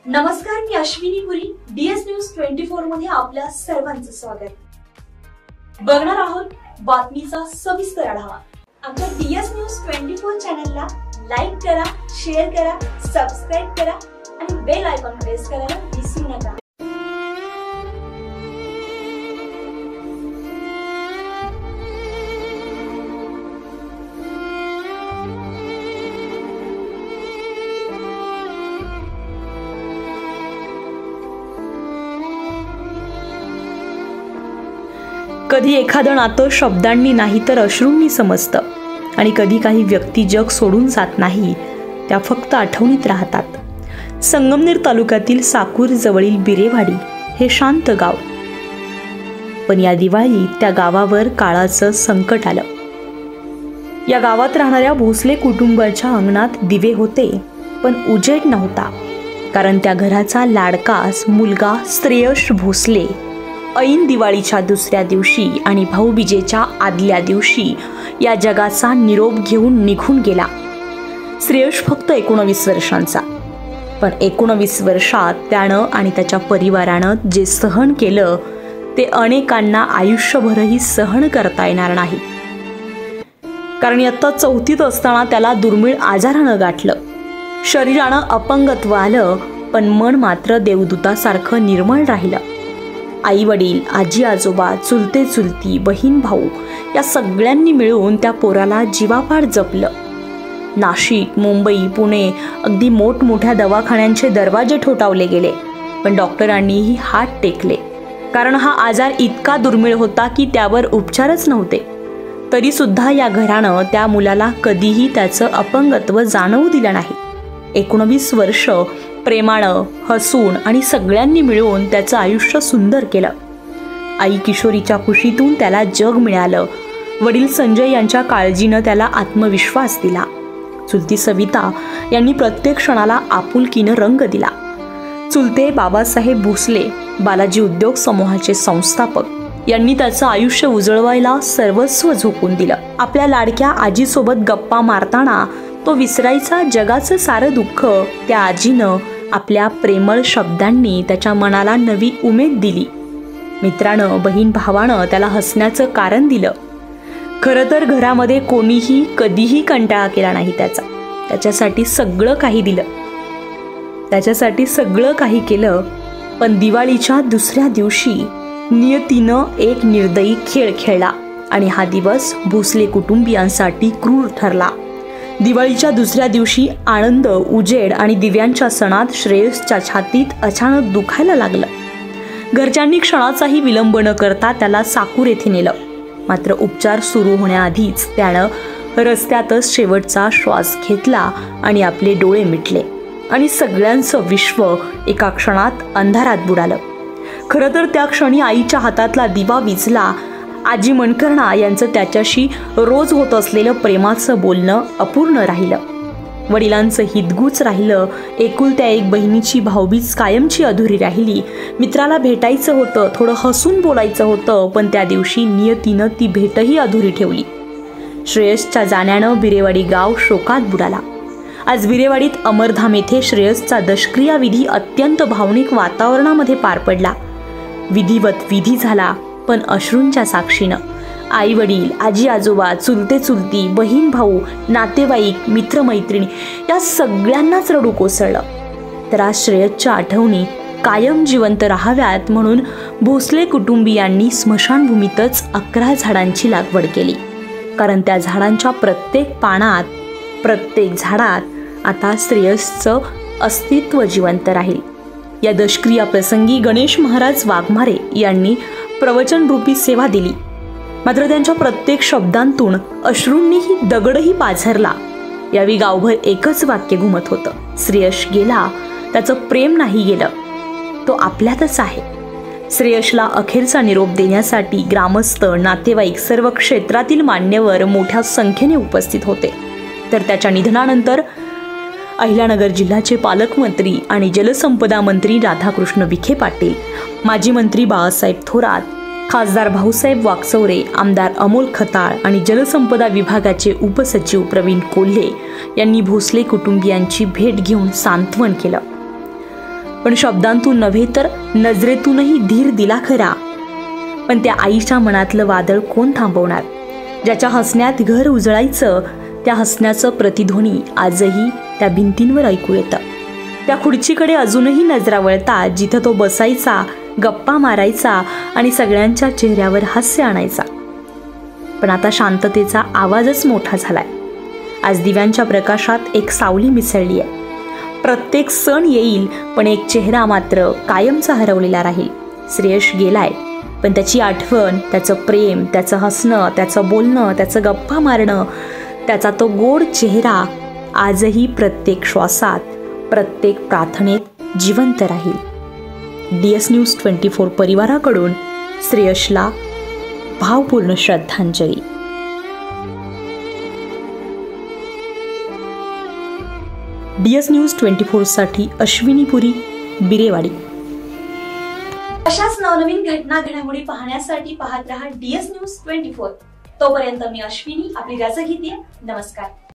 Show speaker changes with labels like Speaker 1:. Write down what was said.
Speaker 1: नमस्कार, मी अश्विनी पुरी. DS news 24 मध्ये आपल्या सर्वांचं स्वागत. बघणार आहोत बातमीचा सविस्तर आढावा. आमच्या DS न्यूज 24 चॅनलला लाईक करा, शेअर करा, सबस्क्राइब करा आणि बेल आयकॉन प्रेस करायला विसरू नका.
Speaker 2: कधी एखादं नातं शब्दांनी नाही तर अश्रूंनी समजतं आणि कधी काही व्यक्ती जग सोडून जात नाही, त्या फक्त आठवणीत राहतात. संगमनेर तालुक्यातील साकूर जवळील बिरेवाडी हे शांत गाव, पण या दिवाळीत त्या गावावर काळाचं संकट आलं. या गावात राहणाऱ्या भोसले कुटुंबाच्या अंगणात दिवे होते, पण उजेड नव्हता. कारण त्या घराचा लाडकास मुलगा श्रेयश भोसले ऐन दिवाळीच्या दुसऱ्या दिवशी आणि भाऊबीजेच्या आदल्या दिवशी या जगाचा निरोप घेऊन निघून गेला. श्रेयश फक्त 19 वर्षांचा, पण 19 वर्षात त्यानं आणि त्याच्या परिवारानं जे सहन केलं ते अनेकांना आयुष्यभरही सहन करता येणार नाही. कारण इयत्ता 4थीत असताना त्याला दुर्मिळ आजारानं गाठलं. शरीरानं अपंगत्व आलं, पण मन मात्र देवदूतासारखं निर्मळ राहिलं. आई वडील, आजी आजोबा, चुलते चुलती, बहीण भाऊ या सगळ्यांनी मिळून त्या पोराला जीवापाड जपलं. नाशिक, मुंबई, पुणे अगदी मोठमोठ्या दवाखान्यांचे दरवाजे ठोठावले गेले, पण डॉक्टरांनीही हात टेकले. कारण हा आजार इतका दुर्मिळ होता की त्यावर उपचारच नव्हते. तरी सुद्धा या घरानं त्या मुलाला कधीही त्याचं अपंगत्व जाणवू दिलं नाही. 19 वर्ष प्रेमानं, हसून आणि सगळ्यांनी मिळून त्याचं आयुष्य सुंदर केलं. आई किशोरीच्या खुशीतून त्याला जग मिळालं. वडील संजय यांच्या काळजीनं त्याला आत्मविश्वास दिला. चुलती सविता यांनी प्रत्येक क्षणाला आपुलकीनं रंग दिला. चुलते बाबासाहेब भोसले, बालाजी उद्योग समूहाचे संस्थापक यांनी त्याचं आयुष्य उजळवायला सर्वस्व झोकून दिलं. आपल्या लाडक्या आजीसोबत गप्पा मारताना तो विसरायचा जगाचं सारं दुःख त्या आजीनं आपल्या प्रेमळ शब्दांनी त्याच्या मनाला नवी उमेद दिली. मित्रानं, बहीण भावानं त्याला हसण्याचं कारण दिलं. खरं तर घरामध्ये कोणीही कधीही कंटाळा केला नाही त्याच्यासाठी सगळं काही दिलं, त्याच्यासाठी सगळं काही केलं. पण दिवाळीच्या दुसऱ्या दिवशी नियतीनं एक निर्दयी खेळ खेळला आणि हा दिवस भोसले कुटुंबियांसाठी क्रूर ठरला. दिवाळीच्या दुसऱ्या दिवशी आनंद, उजेड आणि दिव्यांच्या सणात श्रेयसच्या छातीत अचानक दुखायला लागलं. घरच्यांनी क्षणाचाही विलंब न करता त्याला साकूर येथे नेलं. मात्र उपचार सुरू होण्याआधीच त्यानं रस्त्यातच शेवटचा श्वास घेतला आणि आपले डोळे मिटले आणि सगळ्यांचं विश्व एका क्षणात अंधारात बुडालं. खरं तर त्या क्षणी आईच्या हातातला दिवा विझला. आजी मणकर्णा यांचं त्याच्याशी रोज होत असलेलं प्रेमाचं बोलणं अपूर्ण राहिलं. वडिलांचं हितगुज राहिलं. एकुलत्या एक बहिणीची भाऊबीज कायमची अधुरी राहिली. मित्राला भेटायचं होतं, थोडं हसून बोलायचं होतं, पण त्या दिवशी नियतीनं ती भेटही अधुरी ठेवली. श्रेयसच्या जाण्यानं बिरेवाडी गाव शोकात बुडाला. आज बिरेवाडीत अमरधाम येथे श्रेयसचा दशक्रिया विधी अत्यंत भावनिक वातावरणामध्ये पार पडला. विधिवत विधी झाला, पण अश्रूंच्या साक्षीनं. आई वडील, आजी आजोबा, चुलते चुलती, बहीण भाऊ, नातेवाईक, मित्रमैत्रिणी या सगळ्यांनाच रडू कोसळलं. तर आज श्रेयसच्या आठवणी कायम जिवंत राहाव्यात म्हणून भोसले कुटुंबियांनी स्मशानभूमीतच 11 झाडांची लागवड केली. कारण त्या झाडांच्या प्रत्येक पानात, प्रत्येक झाडात आता श्रेयसचं अस्तित्व जिवंत राहील. या दशक्रिया प्रसंगी गणेश महाराज वाघमारे यांनी प्रवचनरूपी सेवा दिली. मात्र त्यांच्या प्रत्येक शब्दांतून अश्रूंनीही दगडही पाझरला. यावेळी गावभर एकच वाक्य घुमत होतं, श्रेयस गेला, त्याचं प्रेम नाही गेलं, तो आपल्यातच आहे. श्रेयसला अखेरचा निरोप देण्यासाठी ग्रामस्थ, नातेवाईक, सर्व क्षेत्रातील मान्यवर मोठ्या संख्येने उपस्थित होते. तर त्याच्या निधनानंतर अहिल्यानगर जिल्ह्याचे पालकमंत्री आणि जलसंपदा मंत्री राधाकृष्ण विखे पाटील, माजी मंत्री बाळासाहेब थोरात, खासदार भाऊसाहेब वाकचौरे, आमदार अमोल खताळ आणि जलसंपदा विभागाचे उपसचिव प्रवीण कोल्हे यांनी भोसले कुटुंबियांची भेट घेऊन सांत्वन केलं. पण शब्दांतून नव्हे तर नजरेतूनही धीर दिला खरा. पण त्या आईच्या मनातलं वादळ कोण थांबवणार? ज्याच्या हसण्यात घर उजळायचं, त्या हसण्याचं प्रतिध्वनी आजही त्या भिंतींवर ऐकू येतं. त्या खुर्चीकडे अजूनही नजरा वळतात जिथं तो बसायचा, गप्पा मारायचा आणि सगळ्यांच्या चेहऱ्यावर हास्य आणायचा. पण आता शांततेचा आवाजच मोठा झालाय. आज दिव्यांच्या प्रकाशात एक सावली मिसळली आहे. प्रत्येक सण येईल, पण एक चेहरा मात्र कायमचा हरवलेला राहील. श्रेयश गेलाय, पण त्याची आठवण, त्याचं प्रेम, त्याचं हसणं, त्याचं बोलणं, त्याचं गप्पा मारणं, त्याचा तो गोड चेहरा आजही प्रत्येक श्वासात, प्रत्येक प्रार्थनेत जिवंत राहील. DS न्यूज 24 परिवाराकडून श्रेयशला भावपूर्ण श्रद्धांजली. DS न्यूज 24 साठी अश्विनी पुरी, बिरेवाडी.
Speaker 1: अशाच नवनवीन घटना घडामोडी पाहण्यासाठी पाहत रहा DS न्यूज 24. तोपर्यंत मी अश्विनी आपली रजा घेते. नमस्कार.